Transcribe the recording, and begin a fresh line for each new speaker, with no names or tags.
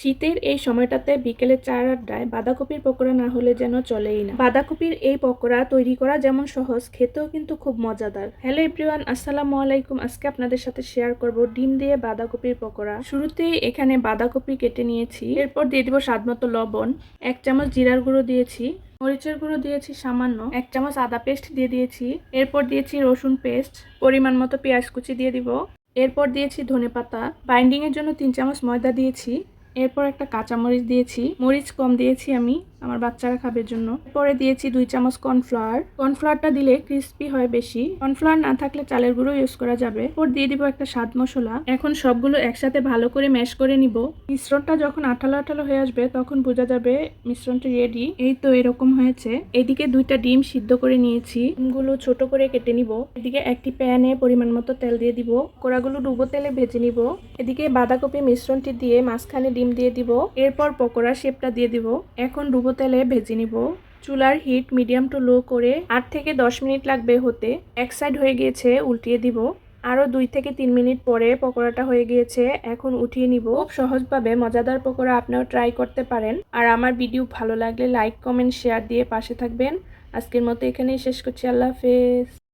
শীতের এই সময়টাতে বিকেলে চার আড্ডায় বাঁধাকপির পকোড়া না হলে যেন চলেই না। বাঁধাকপির এই পকোড়া তৈরি করা যেমন সহজ, খেতেও কিন্তু খুব মজাদার। হ্যালো এভরিওয়ান, আসসালামু আলাইকুম। আজকে আপনাদের সাথে শেয়ার করব ডিম দিয়ে বাঁধাকপির পকোড়া। শুরুতেই এখানে বাঁধাকপি কেটে নিয়েছি, এরপর দিয়ে দিব স্বাদমতো লবণ, 1 চামচ জিরার গুঁড়ো দিয়েছি, মরিচের গুঁড়ো দিয়েছি সামান্য, 1 চামচ আদা পেস্ট দিয়ে দিয়েছি, এরপর দিয়েছি রসুন পেস্ট, পরিমাণ মতো পেঁয়াজ কুচি দিয়ে দিব, এরপর দিয়েছি ধনেপাতা, বাইন্ডিং এর জন্য 3 চামচ ময়দা দিয়েছি, এরপর একটা কাঁচামরিচ দিয়েছি, মরিচ কম দিয়েছি আমি, আমার বাচ্চারা খাবে জন্য। পরে দিয়েছি 2 চামচ কর্নফ্লাওয়ার। কর্নফ্লাওয়ারটা দিলে ক্রিস্পি হয় বেশি, কর্নফ্লাওয়ার না থাকলে চালের গুঁড়ো ইউজ করা যাবে। এরপর দিয়ে দিব একটা স্বাদ মশলা। এখন সবগুলো একসাথে ভালো করে ম্যাশ করে নিব। মিশ্রণটা যখন আঠালো আঠালো হয়ে আসবে তখন বোঝা যাবে মিশ্রণটা রেডি। এই তো এরকম হয়েছে। এদিকে 2টা ডিম সিদ্ধ করে নিয়েছি, ডিমগুলো ছোট করে কেটে নিব। এদিকে একটি প্যানে পরিমাণ মতো তেল দিয়ে দিব, কোড়াগুলো ডুবো তেলে ভেজে নিব। এদিকে বাঁধাকপি মিশ্রণটি দিয়ে মাঝখানে ডিম দিয়ে দিব, এরপর পকোড়া শেপটা দিয়ে দিব। এখন ডুবো তেলে ভেজে নিব। চুলার হিট মিডিয়াম টু লো করে 8 থেকে 10 মিনিট লাগবে হতে। এক সাইড হয়ে গিয়েছে, উল্টিয়ে দিব। আরও 2 থেকে 3 মিনিট পরে পকোড়াটা হয়ে গিয়েছে, এখন উঠিয়ে নিব। খুব সহজভাবে মজাদার পকোড়া আপনিও ট্রাই করতে পারেন। আর আমার ভিডিও ভালো লাগলে লাইক কমেন্ট শেয়ার দিয়ে পাশে থাকবেন। আজকের মতো এখানেই শেষ করছি। আল্লাহ হাফেজ।